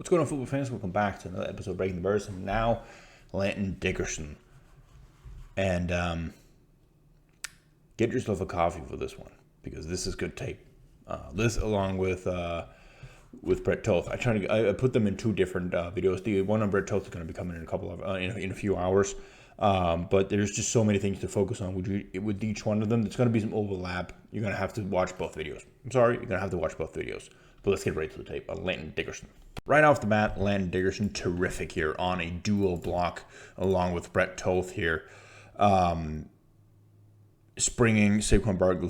What's going on, football fans? Welcome back to another episode of Breaking the Birds. And now, Landon Dickerson. And get yourself a coffee for this one, because this is good tape. This, along with Brett Toth. I put them in two different videos. The one on Brett Toth is going to be coming in in a few hours. But there's just so many things to focus on with each one of them. There's going to be some overlap. You're going to have to watch both videos. I'm sorry, you're going to have to watch both videos. But let's get right to the tape on Landon Dickerson. Right off the bat, Landon Dickerson, terrific here on a duo block along with Brett Toth here. Springing Saquon Barkley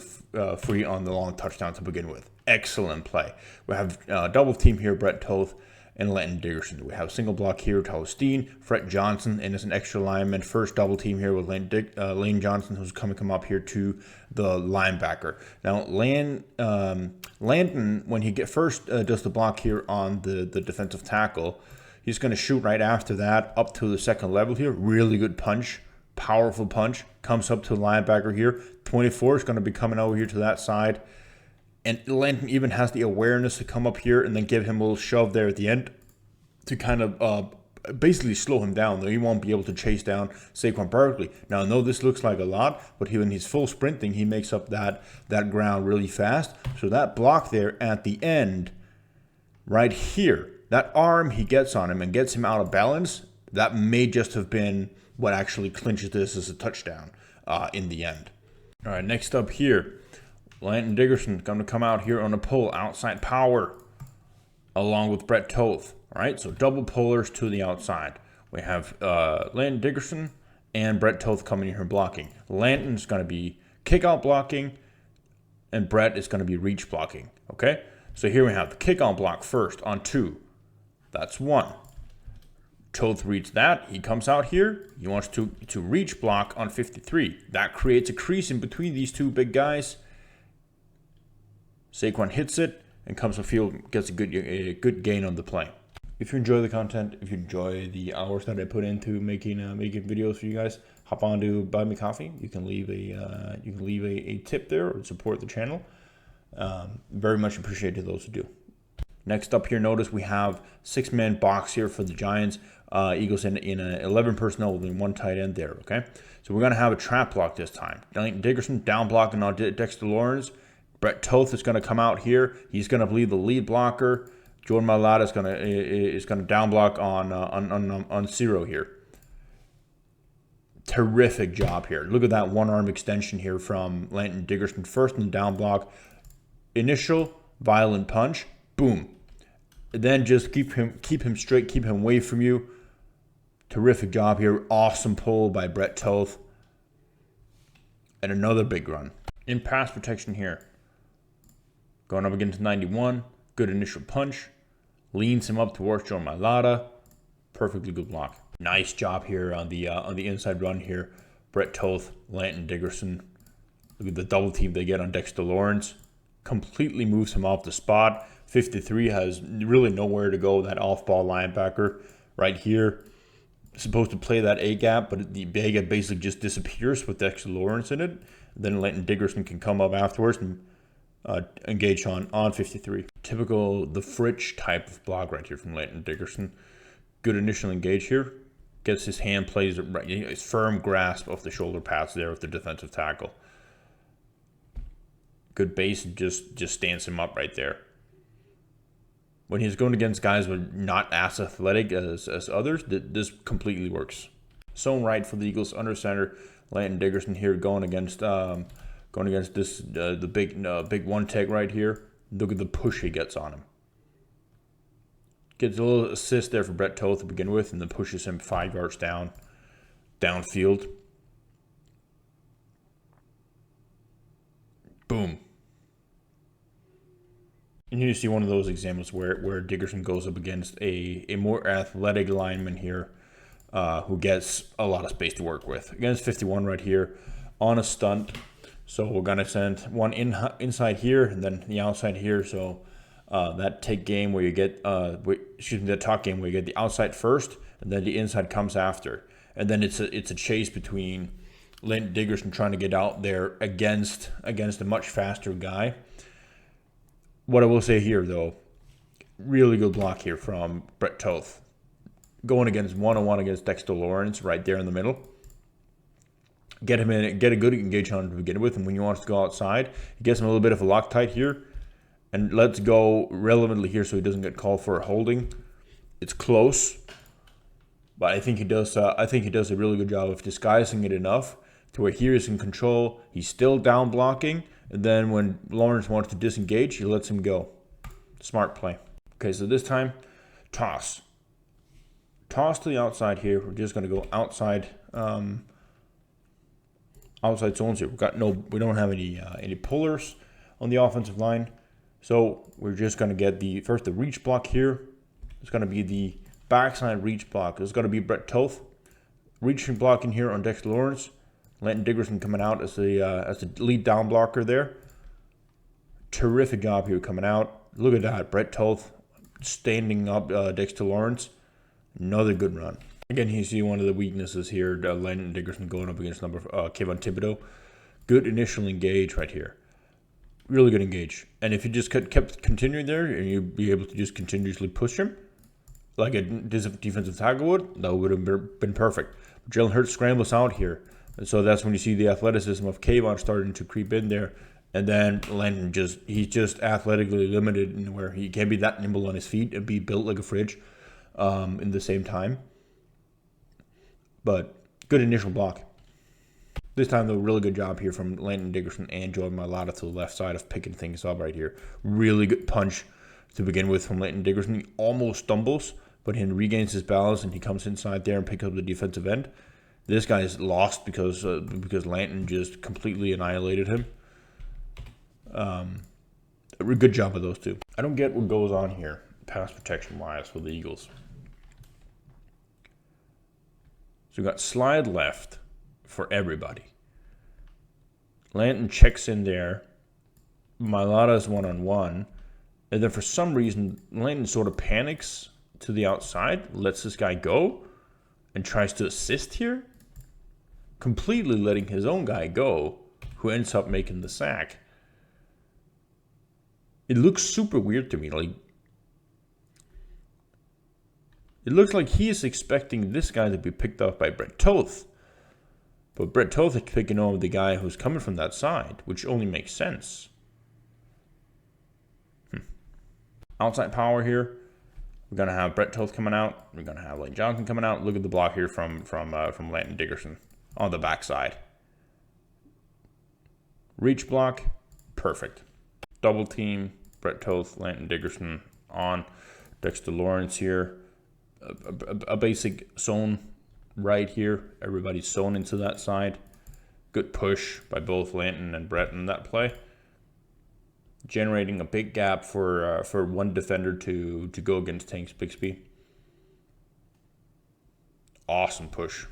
free on the long touchdown to begin with. Excellent play. We have double team here, Brett Toth and Landon Dickerson. We have single block here, Steen, Fred Johnson, and as an extra lineman. First double team here with Lane Johnson, who's come up here to the linebacker. Now, Landon, when he first does the block here on the defensive tackle, he's going to shoot right after that up to the second level here. Really good punch. Powerful punch. Comes up to the linebacker here. 24 is going to be coming over here to that side. And Landon even has the awareness to come up here and then give him a little shove there at the end to kind of basically slow him down. Though he won't be able to chase down Saquon Barkley. Now, I know this looks like a lot, but when he's full sprinting, he makes up that ground really fast. So that block there at the end, right here, that arm he gets on him and gets him out of balance, that may just have been what actually clinches this as a touchdown in the end. All right, next up here, Landon Dickerson going to come out here on a pull, outside power, along with Brett Toth. All right, so double pullers to the outside. We have Landon Dickerson and Brett Toth coming in here blocking. Landon's going to be kick-out blocking, and Brett is going to be reach blocking. Okay, so here we have the kick-out block first on 2. That's 1. Toth reads that. He comes out here. He wants to reach block on 53. That creates a crease in between these two big guys. Saquon hits it and comes upfield, gets a good gain on the play. If you enjoy the content, if you enjoy the hours that I put into making videos for you guys, hop on to Buy Me Coffee. You can leave a tip there or support the channel. Very much appreciate to those who do. Next up here, notice we have 6-man box here for the Giants. Eagles in 11 personnel with 1 tight end there. Okay, so we're gonna have a trap block this time. Dickerson down blocking on Dexter Lawrence. Brett Toth is going to come out here. He's going to be the lead blocker. Jordan Mailata is going to down block on Zero here. Terrific job here. Look at that one-arm extension here from Landon Dickerson. First in the down block. Initial violent punch. Boom. And then just keep him straight, keep him away from you. Terrific job here. Awesome pull by Brett Toth. And another big run. In pass protection here. Going up against 91, good initial punch, leans him up towards Jordan Mailata, perfectly good block. Nice job here on the inside run here. Brett Toth, Landon Dickerson. Look at the double team they get on Dexter Lawrence. Completely moves him off the spot. 53 has really nowhere to go. That off-ball linebacker right here. Supposed to play that A-gap, but the A-gap basically just disappears with Dexter Lawrence in it. Then Landon Dickerson can come up afterwards and engage on 53. Typical the Fritch type of block right here from Landon Dickerson. Good initial engage here. Gets his hand, plays it right. His firm grasp of the shoulder pads there with the defensive tackle. Good base, and just stands him up right there. When he's going against guys who are not as athletic as others, this completely works. Zone right for the Eagles under center. Landon Dickerson here going against this the big one tag right here. Look at the push he gets on him. Gets a little assist there for Brett Toth to begin with, and then pushes him 5 yards downfield. Boom. And here you see one of those examples where Dickerson goes up against a more athletic lineman here, who gets a lot of space to work with. Against 51 right here on a stunt. So we're going to send one inside here and then the outside here. So that take game where you get, the talk game where you get the outside first and then the inside comes after. And then it's a chase between Landon Dickerson trying to get out there against a much faster guy. What I will say here, though, Really good block here from Brett Toth. Going against one-on-one against Dexter Lawrence right there in the middle. Get him in, get a good engage on him to begin with, and when he wants to go outside, he gets him a little bit of a Loctite here, and let's go relevantly here so he doesn't get called for a holding. It's close, but I think he does. I think he does a really good job of disguising it enough to where here he's in control. He's still down blocking, and then when Lawrence wants to disengage, he lets him go. Smart play. Okay, so this time, toss. Toss to the outside here. We're just going to go outside, outside zones here. We don't have any pullers on the offensive line, so we're just going to get the reach block here. It's going to be the backside reach block. It's going to be Brett Toth reaching block in here on Dexter Lawrence. Landon Dickerson coming out as the lead down blocker there. Terrific job here coming out. Look at that, Brett Toth standing up Dexter Lawrence. Another good run. Again, you see one of the weaknesses here, Landon Dickerson going up against Kayvon Thibodeau. Good initial engage right here. Really good engage. And if you just kept continuing there, and you'd be able to just continuously push him, like a defensive tackle would, that would have been perfect. Jalen Hurts scrambles out here. And so that's when you see the athleticism of Kayvon starting to creep in there. And then Landon he's just athletically limited in where he can't be that nimble on his feet and be built like a fridge in the same time. But good initial block. This time, though, really good job here from Landon Dickerson and Joey Mailata to the left side of picking things up right here. Really good punch to begin with from Landon Dickerson. He almost stumbles, but he regains his balance and he comes inside there and picks up the defensive end. This guy is lost because Landon just completely annihilated him. A good job of those two. I don't get what goes on here, pass protection-wise, for the Eagles. So we got slide left for everybody. Landon checks in there. Mailata's one-on-one. And then for some reason, Landon sort of panics to the outside, lets this guy go, and tries to assist here. Completely letting his own guy go, who ends up making the sack. It looks super weird to me. Like, it looks like he is expecting this guy to be picked up by Brett Toth. But Brett Toth is picking over the guy who's coming from that side, which only makes sense. Outside power here. We're going to have Brett Toth coming out. We're going to have Lane Johnson coming out. Look at the block here from Landon Dickerson on the backside. Reach block. Perfect. Double team. Brett Toth, Landon Dickerson on Dexter Lawrence here. A basic zone right here. Everybody's sewn into that side. Good push by both Landon and Brett in that play. Generating a big gap for one defender to go against Tanks Bixby. Awesome push.